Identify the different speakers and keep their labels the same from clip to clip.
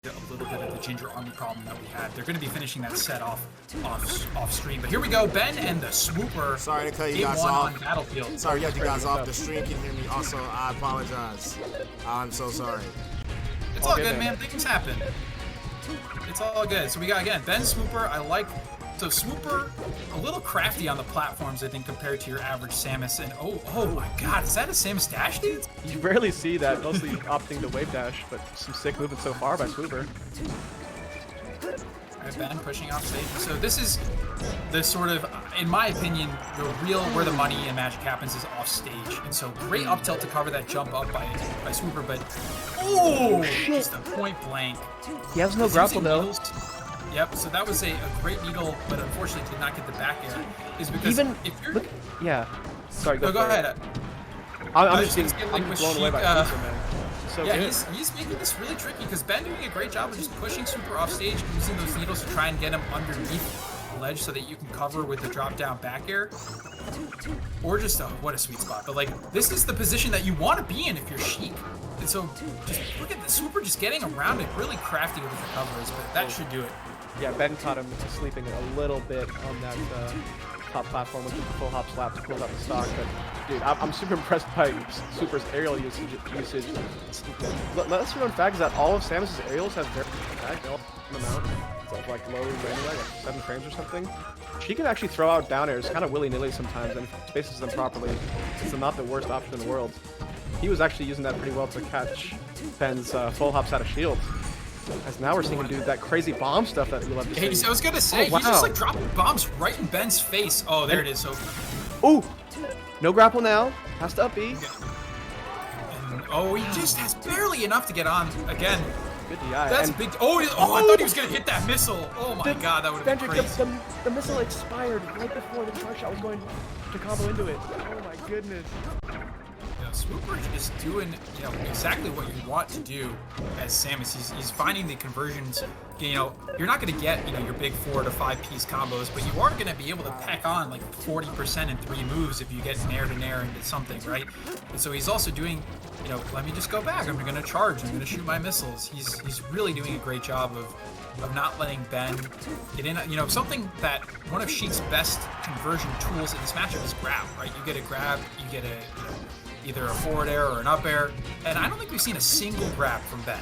Speaker 1: a little bit of the ginger army problem that we had. They're going to be finishing that set off stream. But here we go, Ben and the Swooper.
Speaker 2: Sorry to cut you
Speaker 1: Game
Speaker 2: guys
Speaker 1: one
Speaker 2: off.
Speaker 1: on Battlefield.
Speaker 2: Sorry to cut you guys off. The stream can hear me. Also, I apologize. I'm so sorry.
Speaker 1: It's all good, man. Things happen. It's all good. So we got, again, Ben Swooper. I like... So Swooper, a little crafty on the platforms, I think, compared to your average Samus. And oh my God, is that a Samus dash, dude?
Speaker 3: You rarely see that, mostly opting to wave dash, but some sick movement so far by Swooper.
Speaker 1: Alright, Ben pushing off stage. So this is the sort of, in my opinion, the real where the money in Magic happens is off stage. And so great up tilt to cover that jump up by Swooper, but just a point blank.
Speaker 3: He has no grapple though.
Speaker 1: Yep, so that was a great needle, but unfortunately did not get the back air. Is because
Speaker 3: even
Speaker 1: if you're...
Speaker 3: look, yeah. Sorry, go
Speaker 1: ahead.
Speaker 3: I'm just blown away by
Speaker 1: Sheik,
Speaker 3: Swooper, man. So
Speaker 1: yeah,
Speaker 3: good.
Speaker 1: he's making this really tricky because Ben doing a great job of just pushing Swooper off stage, using those needles to try and get him underneath the ledge so that you can cover with the drop down back air. Or just, what a sweet spot. But like, this is the position that you want to be in if you're Sheik. And so just look at the Swooper just getting around it, really crafty with his recoveries, but that should do it.
Speaker 3: Yeah, Ben caught him sleeping a little bit on that top platform, which is the full hop slap to close out the stock. But dude, I'm super impressed by Swooper's aerial usage. Let's run fact is that all of Samus's aerials have very amount. It's like low anyway, like 7 frames or something. She can actually throw out down airs kind of willy-nilly sometimes, and if spaces them properly, it's not the worst option in the world. He was actually using that pretty well to catch Ben's full hops out of shield. As now we're seeing him do that crazy bomb stuff that you love to see.
Speaker 1: I was gonna say,
Speaker 3: wow.
Speaker 1: He's just like dropping bombs right in Ben's face. Oh, there it is. So,
Speaker 3: ooh, no grapple now. Has to up B.
Speaker 1: And, he just has barely enough to get on again.
Speaker 3: Good DI.
Speaker 1: That's big. I thought he was gonna hit that missile. Oh my God, that would have been crazy.
Speaker 3: The missile expired right before the charge shot was going to combo into it. Oh my goodness.
Speaker 1: Swooper is doing, exactly what you want to do as Samus. He's finding the conversions. You're not going to get, your big 4 to 5 piece combos, but you are going to be able to pack on like 40% in 3 moves if you get nair to nair into something, right? And so he's also doing, let me just go back. I'm going to charge. I'm going to shoot my missiles. He's really doing a great job of not letting Ben get in. Something that one of Sheik's best conversion tools in this matchup is grab, right? You get a grab, you get either a forward air or an up air, and I don't think we've seen a single grab from Ben.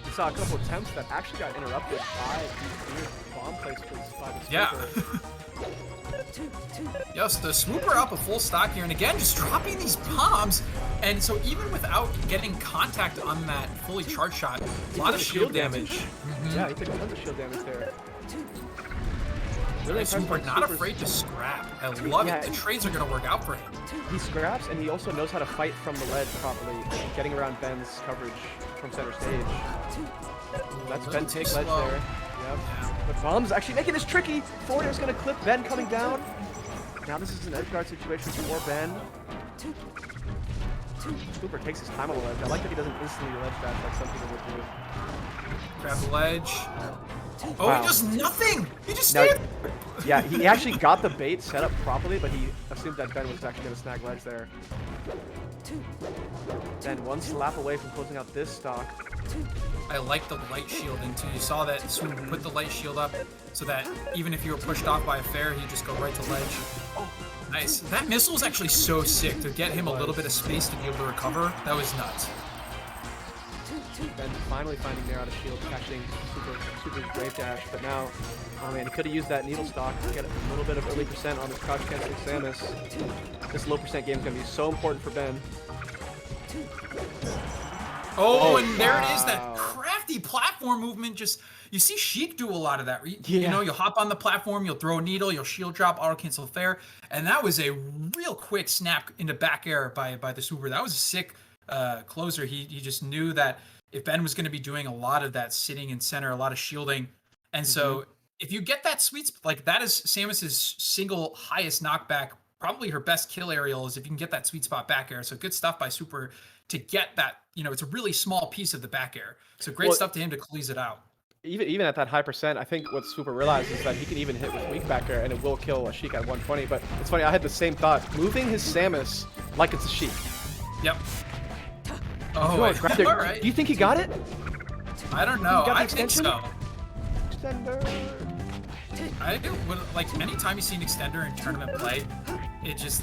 Speaker 3: We saw a couple attempts that actually got interrupted by these weird bomb placements by the Swooper.
Speaker 1: Yeah. Yes, the Swooper up a full stock here, and again, just dropping these bombs, and so even without getting contact on that fully charged shot, a lot of shield damage.
Speaker 3: Yeah, he took a ton of shield damage there.
Speaker 1: Really Swooper not afraid to scrap. I love it. The trades are going to work out for him.
Speaker 3: He scraps, and he also knows how to fight from the ledge properly, getting around Ben's coverage from center stage. That's Ben take ledge there. Yep. Yeah. But bomb's actually making this tricky. Forward air's going to clip Ben coming down. Now this is an edge guard situation for Ben. Swooper takes his time on the ledge. I like that he doesn't instantly ledge dash like some people would do.
Speaker 1: Grab the ledge.
Speaker 3: Wow.
Speaker 1: He does nothing! He just stands.
Speaker 3: Yeah, he actually got the bait set up properly, but he assumed that Ben was actually going to snag ledge there. Ben one slap away from closing out this stock.
Speaker 1: I like the light shielding too. You saw that Swooper put the light shield up so that even if you were pushed off by a fair, he'd just go right to ledge. Nice. That missile was actually so sick to get him a little bit of space to be able to recover. That was nuts.
Speaker 3: Ben finally finding nair out of shield, catching Swooper's brave dash, but now, oh man, he could have used that needle stock to get a little bit of early percent on his crouch canceling Samus. This low percent game is going to be so important for Ben.
Speaker 1: And there it is, that crafty platform movement. You see Sheik do a lot of that. You'll hop on the platform, you'll throw a needle, you'll shield drop, auto cancel fair, and that was a real quick snap into back air by the Swooper. That was a sick closer. He just knew that if Ben was going to be doing a lot of that sitting in center, a lot of shielding, and so if you get that sweet spot, like that is Samus's single highest knockback, probably her best kill aerial is if you can get that sweet spot back air. So good stuff by Swooper to get that. It's a really small piece of the back air. So great stuff to him to clease it out.
Speaker 3: Even at that high percent, I think what Swooper realizes is that he can even hit with weak back air and it will kill a Sheik at 120. But it's funny, I had the same thought. Moving his Samus like it's a Sheik.
Speaker 1: Yep.
Speaker 3: All right. Do you think he got it?
Speaker 1: I don't know.
Speaker 3: got the
Speaker 1: I think
Speaker 3: extension?
Speaker 1: so.
Speaker 3: Extender.
Speaker 1: I do. Like anytime you see an extender in tournament play, it's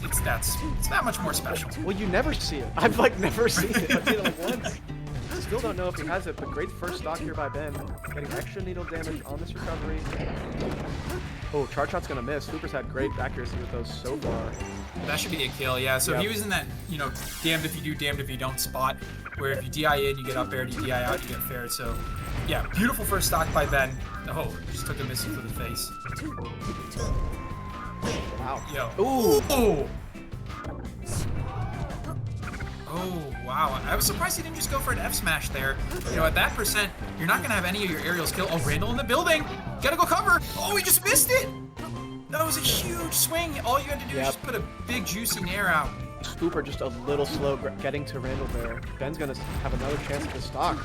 Speaker 1: that much more special.
Speaker 3: Well, you never see it. I've like never seen it. I've seen it like once. Still don't know if he has it, but great first stock here by Ben. Getting extra needle damage on this recovery. Oh, charge shot's gonna miss. Swooper's had great accuracy with those so far.
Speaker 1: That should be a kill, yeah. So he was in that, damned if you do, damned if you don't spot, where if you DI in, you get up aired, you DI out, you get fared. So, yeah, beautiful first stock by Ben. Oh, just took a missile to the face.
Speaker 3: Wow.
Speaker 1: Yo.
Speaker 3: Ooh.
Speaker 1: Oh, wow. I was surprised he didn't just go for an F smash there. At that percent, you're not going to have any of your aerials kill. Oh, Randall in the building. Gotta go cover. Oh, he just missed it. That was a huge swing. All you had to do is just put a big juicy nair out.
Speaker 3: Swooper just a little slow getting to Randall there. Ben's gonna have another chance at the stock.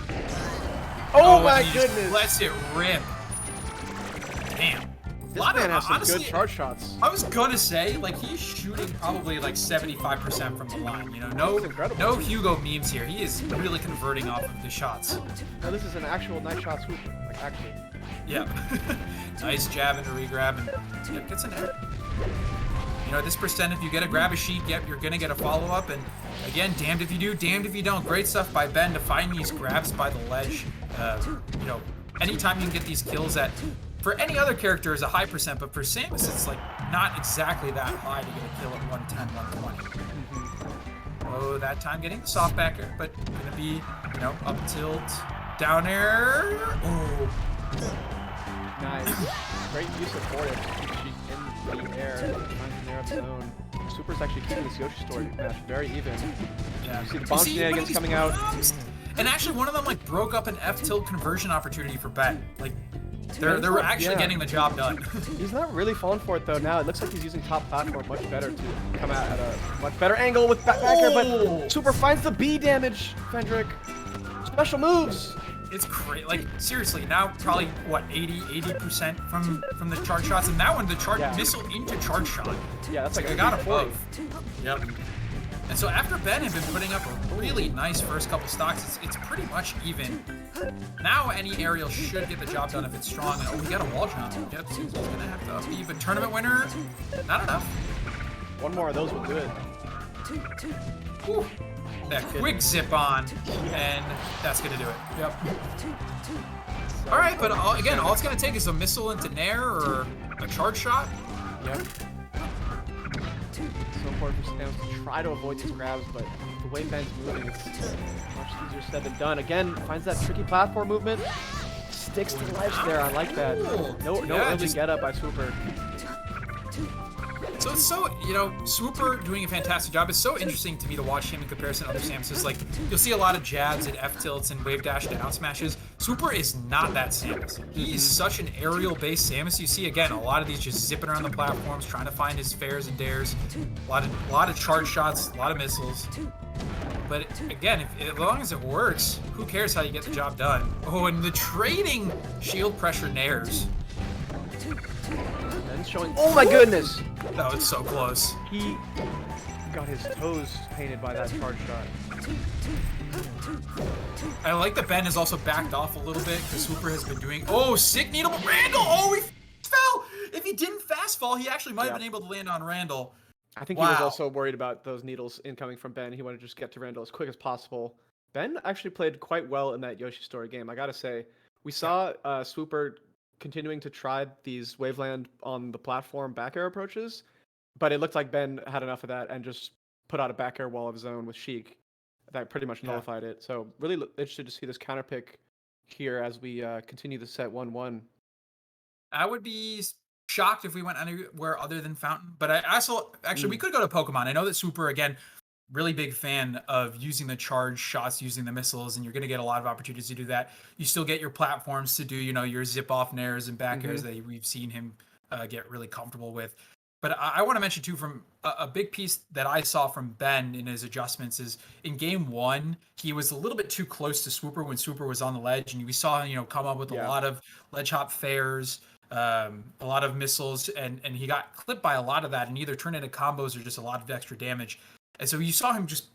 Speaker 3: Oh my goodness!
Speaker 1: Lets it rip. Damn.
Speaker 3: This man has some
Speaker 1: honestly,
Speaker 3: good charge shots.
Speaker 1: I was gonna say, like, he's shooting probably like 75% from the line. No Hugo memes here. He is really converting off of the shots.
Speaker 3: No, this is an actual nice shot Swooper. Like, actually.
Speaker 1: Yeah. Nice jab into regrab and gets an air. At this percent, if you get a grab a Sheik, you're gonna get a follow-up. And again, damned if you do, damned if you don't. Great stuff by Ben to find these grabs by the ledge. Anytime you can get these kills that, for any other character, is a high percent, but for Samus, it's like not exactly that high to get a kill at 110, 120. Oh, that time getting the soft backer, but gonna be, up tilt, down air. Oh.
Speaker 3: Nice. Great use of forward to keep Sheik in the air, trying to narrow the zone. Swooper's actually keeping this Yoshi story match very even.
Speaker 1: Yeah.
Speaker 3: You see the bomb shenanigans coming out.
Speaker 1: And actually, one of them like broke up an F tilt conversion opportunity for Ben. Like, they're actually getting the job done.
Speaker 3: He's not really falling for it though now. It looks like he's using top platform much better to come out at a much better angle with backer, but Swooper finds the B damage, Fendrick. Special moves.
Speaker 1: It's great. Like, seriously, now probably, what, 80% from the charge shots? And that one, the charge missile into charge shot.
Speaker 3: Yeah, that's like
Speaker 1: I got it both. Yep. And so after Ben had been putting up a really nice first couple stocks, it's pretty much even. Now any aerial should get the job done if it's strong. And, we got a wall jump. Yep, so he's going to have to be a tournament winner. Not enough.
Speaker 3: One more of those will do it.
Speaker 1: Whew. That quick zip on, and that's gonna do it. Yep. All right, but again, all it's gonna take is a missile into nair or a charge shot.
Speaker 3: Yep. So important for Samus to try to avoid these grabs, but the way Ben's moving, it's much easier said than done. Again, finds that tricky platform movement, sticks to the ledge there. I like that. No early get up by Swooper.
Speaker 1: So it's so, Swooper doing a fantastic job. It's so interesting to me to watch him in comparison to other Samuses. Like, you'll see a lot of jabs and F tilts and wave dash down smashes. Swooper is not that Samus. He is such an aerial-based Samus. You see, again, a lot of these just zipping around the platforms, trying to find his fares and dares. A lot of charge shots, a lot of missiles. But again, as long as it works, who cares how you get the job done? Oh, and the trading shield pressure nairs.
Speaker 3: Showing. Oh my goodness!
Speaker 1: That was so close.
Speaker 3: He got his toes painted by that charge shot.
Speaker 1: I like that Ben has also backed off a little bit because Swooper has been doing. Oh, sick needle, but Randall! Oh, he fell! If he didn't fast fall, he actually might have been able to land on Randall.
Speaker 3: I think he was also worried about those needles incoming from Ben. He wanted to just get to Randall as quick as possible. Ben actually played quite well in that Yoshi Story game, I gotta say. We saw Swooper continuing to try these Waveland on the platform back air approaches, but it looked like Ben had enough of that and just put out a back air wall of his own with Sheik that pretty much nullified it. So really interested to see this counter pick here as we continue the set 1-1.
Speaker 1: I would be shocked if we went anywhere other than Fountain, but I also we could go to Pokemon. I know that Swooper, again, really big fan of using the charge shots, using the missiles, and you're going to get a lot of opportunities to do that. You still get your platforms to do, your zip-off nairs and back airs that we've seen him get really comfortable with. But I want to mention, too, from a big piece that I saw from Ben in his adjustments is in Game 1, he was a little bit too close to Swooper when Swooper was on the ledge, and we saw him, come up with a lot of ledge hop fares, a lot of missiles, and he got clipped by a lot of that and either turned into combos or just a lot of extra damage. And so you saw him just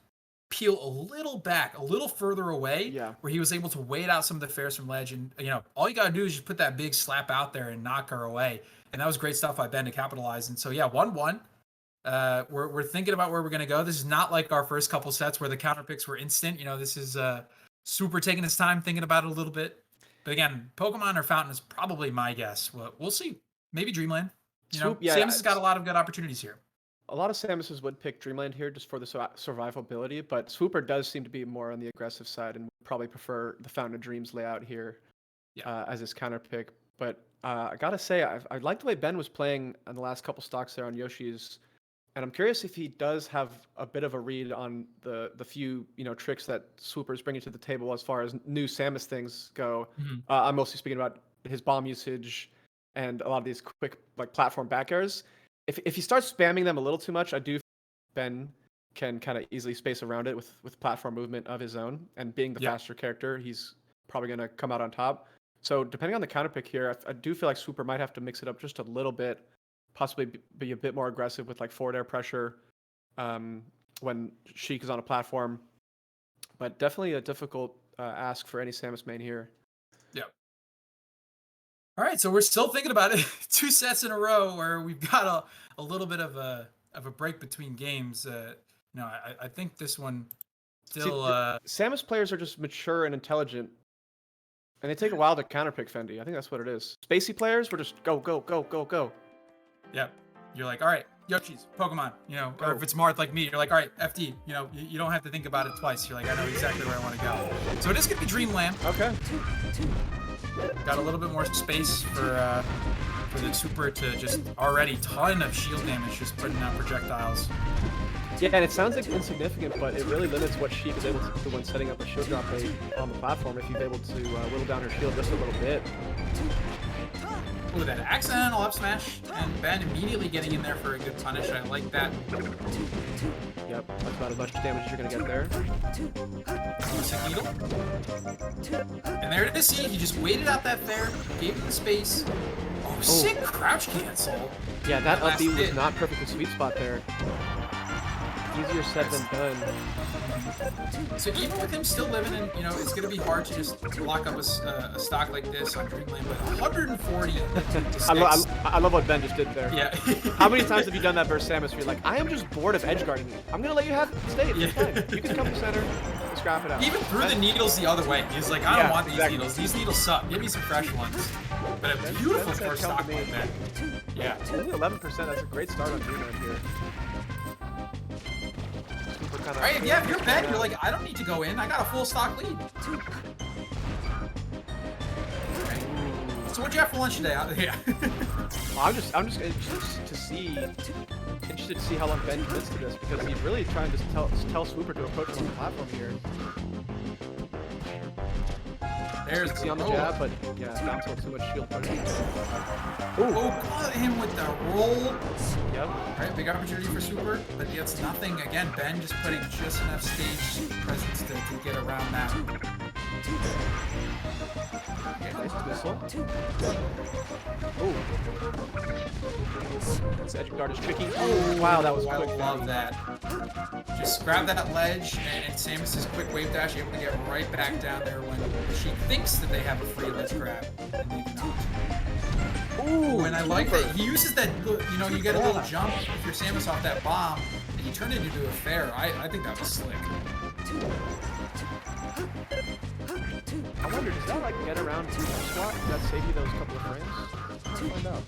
Speaker 1: peel a little back, a little further away,
Speaker 3: Yeah.
Speaker 1: where he was able to wait out some of the fares from ledge. And, all you got to do is just put that big slap out there and knock her away. And that was great stuff by Ben to capitalize. And so, yeah, 1-1. We're thinking about where we're going to go. This is not like our first couple sets where the counter picks were instant. This is Swooper taking his time, thinking about it a little bit. But again, Pokemon or Fountain is probably my guess. We'll see. Maybe Dreamland. Samus has got a lot of good opportunities here.
Speaker 3: A lot of Samuses would pick Dreamland here just for the survivability, but Swooper does seem to be more on the aggressive side and would probably prefer the Fountain of Dreams layout here as his counter pick. But I gotta say, I like the way Ben was playing on the last couple stocks there on Yoshi's, and I'm curious if he does have a bit of a read on the few tricks that Swooper is bringing to the table as far as new Samus things go. I'm mostly speaking about his bomb usage and a lot of these quick platform back airs. If he starts spamming them a little too much, I do think Ben can kind of easily space around it with platform movement of his own, and being the faster character, he's probably going to come out on top. So depending on the counter pick here, I do feel like Swooper might have to mix it up just a little bit, possibly be a bit more aggressive with forward air pressure when Sheik is on a platform. But definitely a difficult ask for any Samus main here.
Speaker 1: Yep. All right, so we're still thinking about it. 2 sets in a row where we've got a little bit of a break between games. I think this one still.
Speaker 3: Samus players are just mature and intelligent, and they take a while to counterpick Fendi. I think that's what it is. Spacey players were just go, go, go, go, go.
Speaker 1: Yep. You're like, all right, Yoshi's, Pokemon, or if it's Marth like me, you're like, all right, FD, you don't have to think about it twice. You're like, I know exactly where I want to go. So it is going to be Dreamland.
Speaker 3: Okay.
Speaker 1: Got a little bit more space for the Swooper to just already ton of shield damage, just putting out projectiles.
Speaker 3: Yeah, and it sounds like insignificant, but it really limits what Sheik is able to do when setting up a shield drop bait on the platform if he's able to whittle down her shield just a little bit.
Speaker 1: Ooh, that accidental up smash, and Ben immediately getting in there for a good punish. I like that.
Speaker 3: Yep, that's about as much damage as you're going to get there.
Speaker 1: Sick needle. And there it is. See, he just waited out that fair, gave him the space. Oh, sick crouch cancel.
Speaker 3: Yeah, that up B was not perfect the sweet spot there. Easier said than done.
Speaker 1: So even with him still living in, it's going to be hard to just lock up a stock like this on Dreamland, but 140 to 6.
Speaker 3: I love what Ben just did there.
Speaker 1: Yeah.
Speaker 3: How many times have you done that versus Samus where you're like, I am just bored of edge guarding you. I'm going to let you have state. It's fine. You can come to center and scrap it out.
Speaker 1: Even threw the needles the other way. He's like, I don't want these needles. These needles suck. Give me some fresh ones. But a beautiful first stock like that. Yeah.
Speaker 3: Only 11%. That's a great start on Dreamland here.
Speaker 1: Right, yeah, if you're Ben, you're like, I don't need to go in. I got a full stock lead. Okay. So what'd you have for lunch today? Yeah.
Speaker 3: Well, I'm just interested to see how long Ben commits to this, because he's really trying to tell Swooper to approach him on the platform here.
Speaker 1: There's
Speaker 3: the on the jab, but yeah, down to too much shield push.
Speaker 1: Oh, caught him with the roll.
Speaker 3: Yep.
Speaker 1: Alright, big opportunity for Swooper, but it's nothing. Again, Ben just putting just enough stage presence to get around that.
Speaker 3: Okay, nice whistle. Ooh. This edge guard is tricky. Oh, wow, that was quick.
Speaker 1: I love that. Just grab that ledge, and Samus's quick wave dash able to get right back down there when she thinks that they have a free ledge grab, and they do not. Ooh, and I like that. He uses that, you get a little jump if you're Samus off that bomb, and you turn it into a fair. I think that was slick.
Speaker 3: I wonder, does that get around to squat? Does that save you those couple of frames? Let's find out.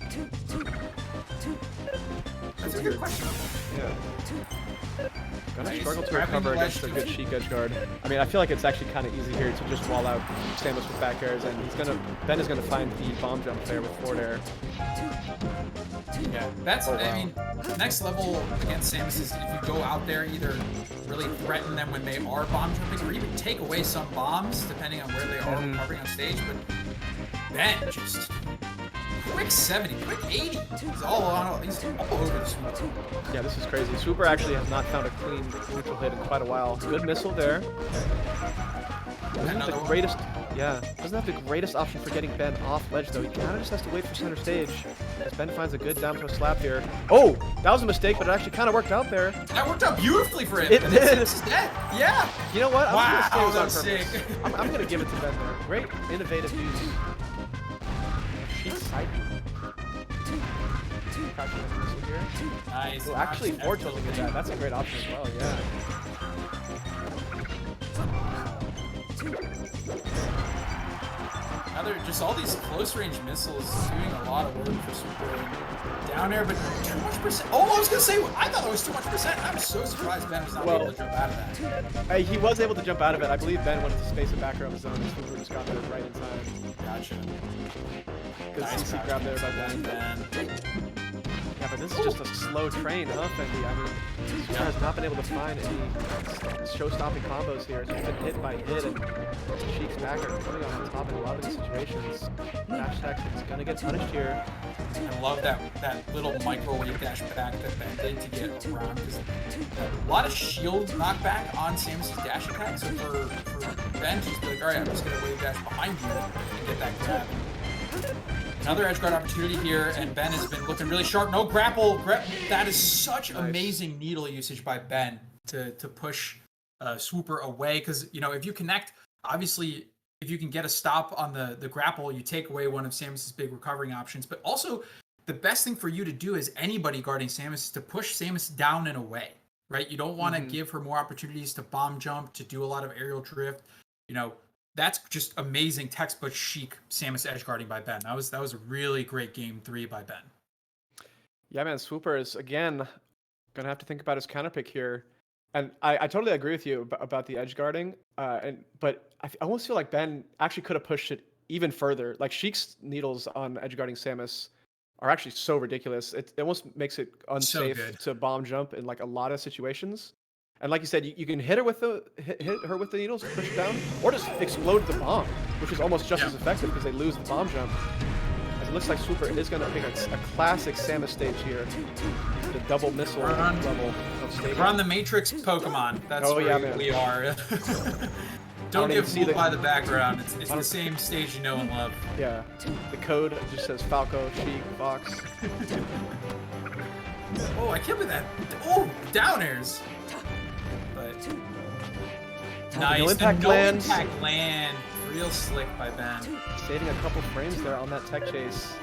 Speaker 1: That's a good question.
Speaker 3: Yeah. Gonna struggle to recover against a good Sheik edge guard. I mean, I feel like it's actually kind of easy here to just wall out Samus with back airs, and Ben is gonna find the bomb jump there with forward air.
Speaker 1: Yeah, that's, I mean, next level against Samus is if you go out there, either really threaten them when they are bomb jumping, or even take away some bombs, depending on where they are recovering on stage, but Ben just quick 70, quick 80. He's all over the Swooper.
Speaker 3: Yeah, this is crazy. Swooper actually has not found a clean neutral hit in quite a while. Good missile there. The greatest. yeah. Doesn't have the greatest option for getting Ben off ledge, though. He kind of just has to wait for center stage. As Ben finds a good down throw slap here. Oh, that was a mistake, but it actually kind of worked out there.
Speaker 1: That worked out beautifully for him.
Speaker 3: It
Speaker 1: And
Speaker 3: did.
Speaker 1: Samus is dead. Yeah.
Speaker 3: You know what?
Speaker 1: Wow,
Speaker 3: I'm gonna
Speaker 1: that was
Speaker 3: say it
Speaker 1: sick.
Speaker 3: was on purpose. I'm going to give it to Ben there. Great innovative use. Sheik's side crouching in the missile here.
Speaker 1: Nice.
Speaker 3: Oh, actually, forward tilting at that. That's a great option as well, yeah.
Speaker 1: Just all these close range missiles doing a lot of work for Swooper. Down air, but too much percent. Oh, I was gonna say, I thought it was too much percent. I'm so surprised Ben was not able to jump out of that.
Speaker 3: He was able to jump out of it. I believe Ben wanted to space it back around the zone. And Swooper just got there right in time.
Speaker 1: Gotcha.
Speaker 3: Good
Speaker 1: Nice
Speaker 3: CC grab there by Ben. Yeah, but this is just a slow train, huh, Fendi? I mean, Swooper has not been able to find any show-stopping combos here. It's just been hit by hit, and Sheik's back are coming on top in a lot of these situations. Dash attack is gonna get punished here.
Speaker 1: I love that little microwave dash back that Ben did to get around, because a lot of shield knockback on Samus's dash attack. So for Ben to just be like, all right, I'm just gonna wave dash behind you and get that grab. Another edge guard opportunity here, and Ben has been looking really sharp. No grapple. That is such amazing needle usage by Ben to push Swooper away, because if you connect, obviously if you can get a stop on the grapple, you take away one of Samus's big recovering options. But also, the best thing for you to do as anybody guarding Samus is to push Samus down and away, right? You don't want to give her more opportunities to bomb jump, to do a lot of aerial drift. That's just amazing textbook Sheik Samus edge guarding by Ben. That was a really great game 3 by Ben.
Speaker 3: Yeah, man, Swooper is, again, gonna have to think about his counter pick here. And I totally agree with you about the edge guarding. But I almost feel like Ben actually could have pushed it even further. Like, Sheik's needles on edge guarding Samus are actually so ridiculous. It almost makes it unsafe to bomb jump in like a lot of situations. And like you said, you can hit her with the needles, push it down, or just explode the bomb, which is almost just as effective because they lose the bomb jump. And it looks like Swooper is going to pick a classic Samus stage here, the double missile level of stage.
Speaker 1: We're on the Matrix Pokemon. That's where we are. Don't get fooled by the background. It's the same stage you know and love.
Speaker 3: Yeah. The code just says Falco, Sheik, Fox.
Speaker 1: Oh, I can't believe that. Oh, down airs. Nice.
Speaker 3: No impact
Speaker 1: land. Real slick by Ben.
Speaker 3: Saving a couple frames there on that tech chase.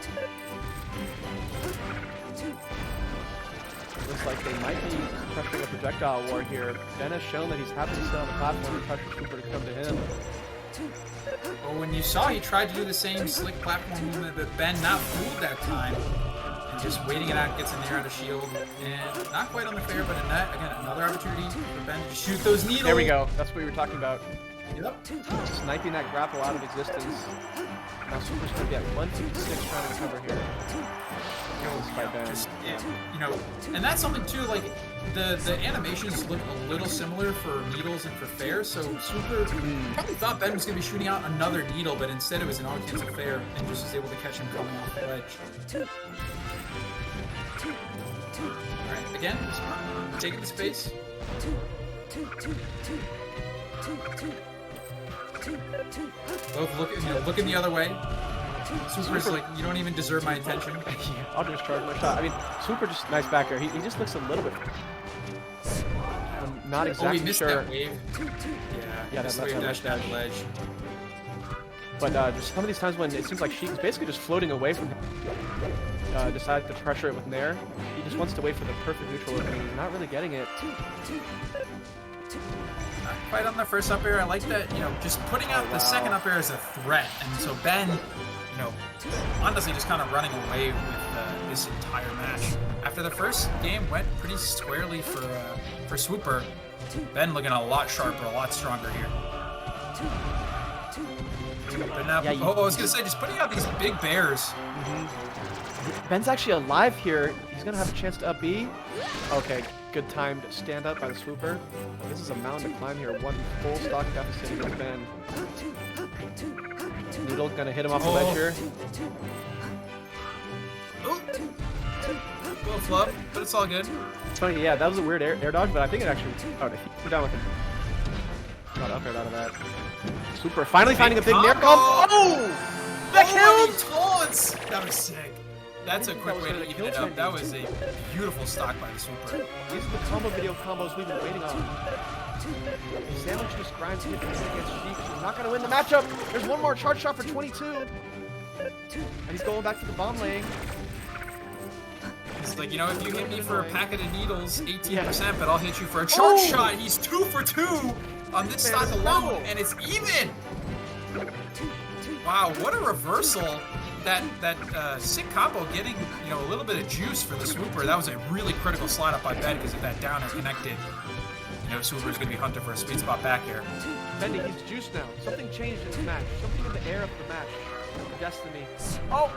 Speaker 3: Looks like they might be pressuring a projectile war here. Ben has shown that he's happy to sit on the platform and pressure Swooper to come to him.
Speaker 1: Well, when you saw he tried to do the same slick platform movement, but Ben not fooled that time. And just waiting it out, gets in there out of shield. And not quite on the fair, but in that, again, another opportunity for Ben to shoot those needles.
Speaker 3: There we go. That's what we were talking about.
Speaker 1: Yep.
Speaker 3: Sniping that grapple out of existence. Now Swooper's going to get 156 trying to recover here.
Speaker 1: And that's something too, like the animations look a little similar for needles and for fair, so Swooper probably thought Ben was going to be shooting out another needle, but instead it was an auto-cancel fair, and just was able to catch him coming off the ledge. Alright, again, taking the space. Both looking the other way. Swooper's like, you don't even deserve my attention.
Speaker 3: Yeah, I'll just charge my shot. I mean, Swooper just nice back air. He just looks a little bit. I'm not exactly
Speaker 1: he missed
Speaker 3: sure.
Speaker 1: That wave. Yeah,
Speaker 3: that
Speaker 1: wave dash down the ledge.
Speaker 3: But just some of these times when it seems like Sheik is basically just floating away from him, decides to pressure it with Nair. He just wants to wait for the perfect neutral opening. He's not really getting it.
Speaker 1: Not quite on the first up air. I like that, just putting out the second up air as a threat. And so Ben, honestly just kind of running away with this entire match. After the first game went pretty squarely for Swooper, Ben looking a lot sharper, a lot stronger here. But now, I was going to say, just putting out these big bears.
Speaker 3: Ben's actually alive here. He's going to have a chance to up B. Okay, good time to stand up by the Swooper. This is a mountain to climb here. One full stock deficit against Ben. Noodle going to hit him off the ledge here.
Speaker 1: Oh. A little flub, but it's all good.
Speaker 3: It's funny, yeah, that was a weird air dodge, but I think it actually... Oh, we're down with him. Got up air out of that. Swooper finally finding a big nair
Speaker 1: combo.
Speaker 3: combo. Oh! That
Speaker 1: Oh, and
Speaker 3: killed!
Speaker 1: he taunts! That was sick. That's a
Speaker 3: That
Speaker 1: quick
Speaker 3: was
Speaker 1: way
Speaker 3: gonna
Speaker 1: to even
Speaker 3: kill
Speaker 1: it up.
Speaker 3: Fendi.
Speaker 1: That was a beautiful stock by the Swooper.
Speaker 3: These are the combo video combos we've been waiting on. Samus just grinds to get against Sheik. He's not going to win the matchup. There's one more charge shot for 22. And he's going back to the bomb lane.
Speaker 1: It's like, you know, if you hit me for a packet of needles, 18%,
Speaker 3: Yeah.
Speaker 1: but I'll hit you for a charge
Speaker 3: Oh!
Speaker 1: shot. He's 2 for 2 on this stock alone, and it's even. Wow, what a reversal. That sick combo getting, you know, a little bit of juice for the Swooper. That was a really critical slide up by Ben because if that down air connected, you know, Swooper's going to be hunting for a sweet spot back air.
Speaker 3: Fendi, he's juiced now. Something changed in the match. Something in the air of the match. Destiny. Oh!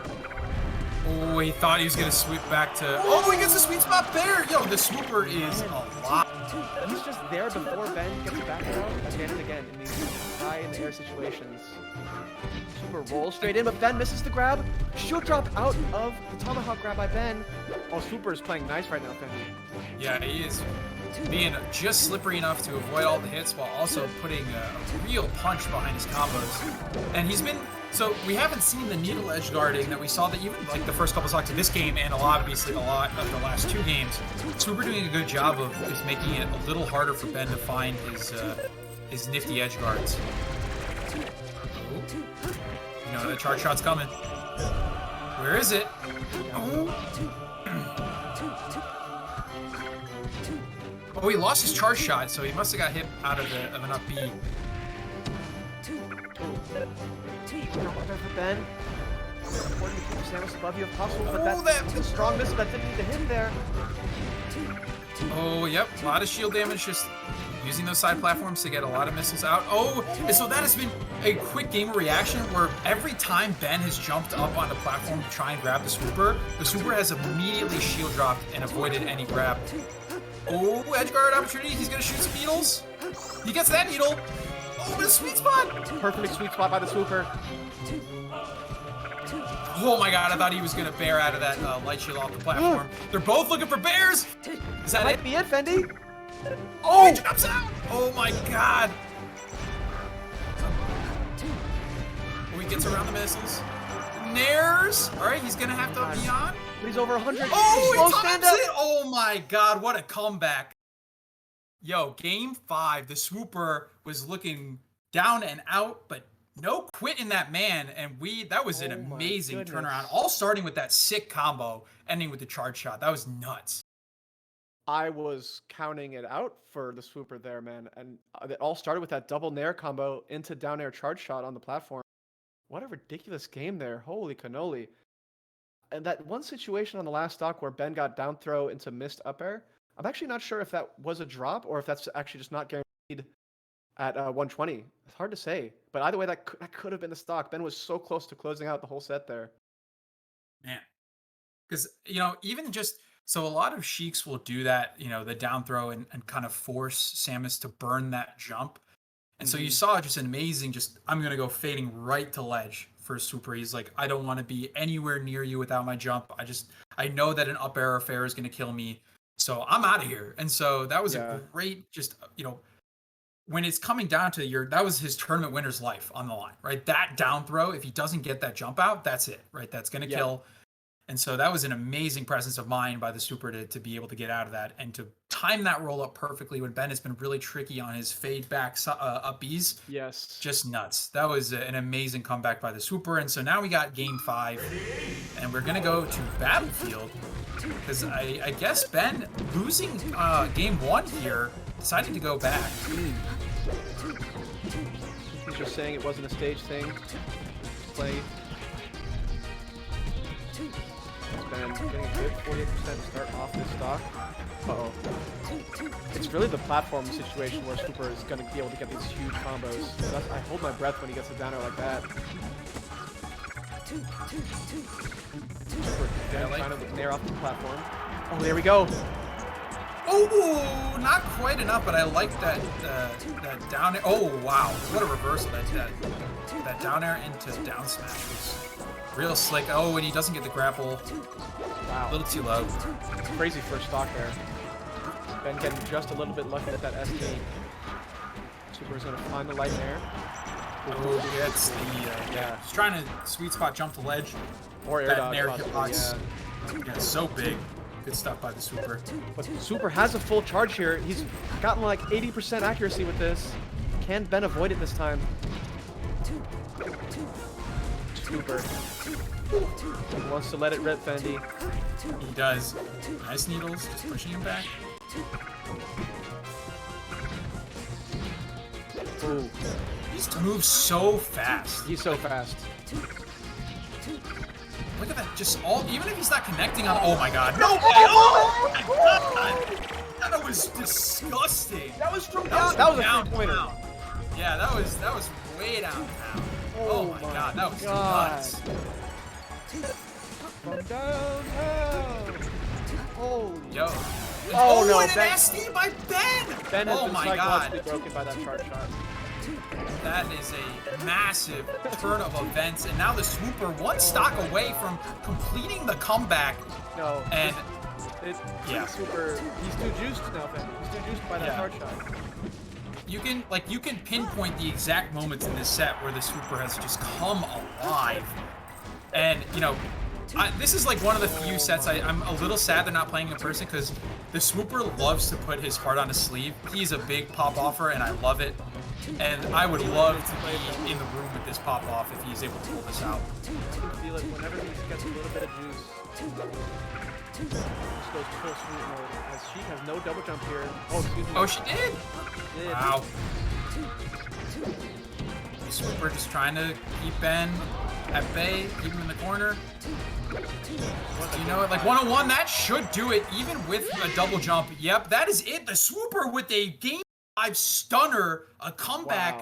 Speaker 1: Oh, he thought he was going to sweep back to... Oh, he gets a sweet spot there! Yo, the Swooper is a lot.
Speaker 3: He's just there before Ben gets back out again and again in these high in the air situations. Swooper rolls straight in, but Ben misses the grab. Shield drop out of the tomahawk grab by Ben. Oh, Swooper is playing nice right now, Fendi.
Speaker 1: Yeah, he is being just slippery enough to avoid all the hits while also putting a real punch behind his combos. And he's been... So we haven't seen the needle edge guarding that we saw that even like the first couple stocks of this game and obviously a lot of the last 2 games. Swooper doing a good job of just making it a little harder for Ben to find his nifty edge guards. You know, the charge shot's coming. Where is it? Oh, he lost his charge shot, so he must have got hit out of an up B.
Speaker 3: For Ben. Important to keep Samus above you if possible, but
Speaker 1: Oh,
Speaker 3: that's a strong miss that didn't need to hit there.
Speaker 1: Oh, yep, a lot of shield damage, just using those side platforms to get a lot of missiles out. Oh, and so that has been a quick gamer reaction where every time Ben has jumped up on the platform to try and grab the Swooper has immediately shield dropped and avoided any grab. Oh, edge guard opportunity, he's gonna shoot some needles. He gets that needle. Oh, but a sweet spot!
Speaker 3: Perfect sweet spot by the Swooper.
Speaker 1: Oh my god, I thought he was gonna bear out of that light shield off the platform. They're both looking for bears! Is that
Speaker 3: Might
Speaker 1: it?
Speaker 3: be it, Fendi.
Speaker 1: Oh, he jumps out! Oh my god! Oh, he gets around the missiles. Nairs! Alright, he's gonna have to be on.
Speaker 3: He's over 100.
Speaker 1: Oh,
Speaker 3: Slow
Speaker 1: he
Speaker 3: stand
Speaker 1: times
Speaker 3: up.
Speaker 1: it! Oh my god, what a comeback. Yo, game 5, the Swooper was looking down and out, but no quit in that man, and that was an amazing turnaround, all starting with that sick combo, ending with the charge shot. That was nuts.
Speaker 3: I was counting it out for the Swooper there, man, and it all started with that double nair combo into down air charge shot on the platform. What a ridiculous game there. Holy cannoli. And that one situation on the last stock where Ben got down throw into missed up air, I'm actually not sure if that was a drop or if that's actually just not guaranteed at 120. It's hard to say. But either way, that could have been the stock. Ben was so close to closing out the whole set there.
Speaker 1: Man. Because, you know, even just... So a lot of Sheiks will do that, you know, the down throw and kind of force Samus to burn that jump. And so you saw just an amazing, I'm going to go fading right to ledge for Swooper. He's like, I don't want to be anywhere near you without my jump. I know that an up air affair is going to kill me. So I'm out of here. And so that was a great, you know, when it's coming down to that was his tournament winner's life on the line, right? That down throw, if he doesn't get that jump out, that's it, right? That's going to kill. And so that was an amazing presence of mind by the Swooper to be able to get out of that and to time that roll up perfectly when Ben has been really tricky on his fade back up Bs.
Speaker 3: Yes.
Speaker 1: Just nuts. That was an amazing comeback by the Swooper. And so now we got game 5 and we're going to go to Battlefield because I guess Ben losing game 1 here, decided to go back.
Speaker 3: He's just saying it wasn't a stage thing. Play. Ben getting a good 48% to start off this stock. Uh-oh. It's really the platform situation where Swooper is going to be able to get these huge combos. So I hold my breath when he gets a down air like that. Trying to nair off the platform. Oh, there we go.
Speaker 1: Oh, not quite enough, but I like that that down air. Oh, wow. What a reversal. That down air into down smash was real slick. Oh, and he doesn't get the grapple.
Speaker 3: Wow.
Speaker 1: A little too low.
Speaker 3: Crazy first stock there. Ben getting just a little bit lucky with that ST. Swooper is going to find the light there.
Speaker 1: Oh, gets the, yeah. He's trying to sweet spot jump the ledge.
Speaker 3: Or air
Speaker 1: That
Speaker 3: dodge,
Speaker 1: air
Speaker 3: possibly,
Speaker 1: hitbox.
Speaker 3: yeah.
Speaker 1: Yeah, so big. Good stuff by the Swooper.
Speaker 3: But Swooper has a full charge here. He's gotten like 80% accuracy with this. Can Ben avoid it this time? Swooper. He wants to let it rip, Fendi.
Speaker 1: He does. Nice needles, just pushing him back.
Speaker 3: Ooh,
Speaker 1: He just moves so fast.
Speaker 3: he's so fast.
Speaker 1: Look at that, just all, even if he's not connecting on, oh my god, no way! Oh my god! That was disgusting.
Speaker 3: That was from
Speaker 1: That was
Speaker 3: that was a
Speaker 1: down,
Speaker 3: three-pointer.
Speaker 1: down. Yeah, that was way downtown. Oh my god, that was nuts.
Speaker 3: From downtown. Holy.
Speaker 1: Yo.
Speaker 3: Oh, no,
Speaker 1: and an
Speaker 3: Ben-
Speaker 1: SD by Ben!
Speaker 3: Ben has
Speaker 1: Oh
Speaker 3: been
Speaker 1: my
Speaker 3: psychologically
Speaker 1: god.
Speaker 3: broken by that charge shot.
Speaker 1: That is a massive turn of events, and now the Swooper one stock away from completing the comeback.
Speaker 3: No.
Speaker 1: And
Speaker 3: Yeah. Swooper, he's too juiced now, Ben. He's too juiced by that
Speaker 1: Yeah.
Speaker 3: charge shot.
Speaker 1: you can pinpoint the exact moments in this set where the Swooper has just come alive. And you know, this is like one of the few sets I'm a little sad they're not playing in person, because the Swooper loves to put his heart on his sleeve. He's a big pop offer, and I love it. And I would love to be in the room with this pop off if he's able to pull this out.
Speaker 3: I can feel it whenever he gets a little bit of juice. Just goes full swoop mode. As Sheik has no double jump here. Oh, excuse me.
Speaker 1: Oh, she did!
Speaker 3: Did.
Speaker 1: Wow. The Swooper just trying to keep Ben at bay, keep him in the corner. You know what? Like 101, that should do it, even with a double jump. Yep, that is it. The Swooper with a game 5 stunner, a comeback.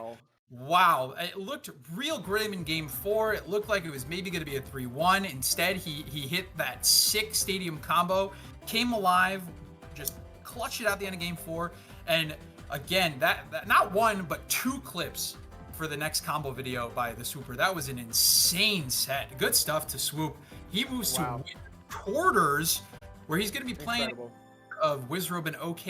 Speaker 1: Wow. It looked real grim in game 4. It looked like it was maybe going to be a 3-1. Instead, he hit that sick stadium combo, came alive, just clutched it out at the end of game 4. And again, that not one, but 2 clips for the next combo video by the Swooper. That was an insane set. Good stuff to Swoop. He moves to quarters, where he's going to be playing of Wizrobe and OK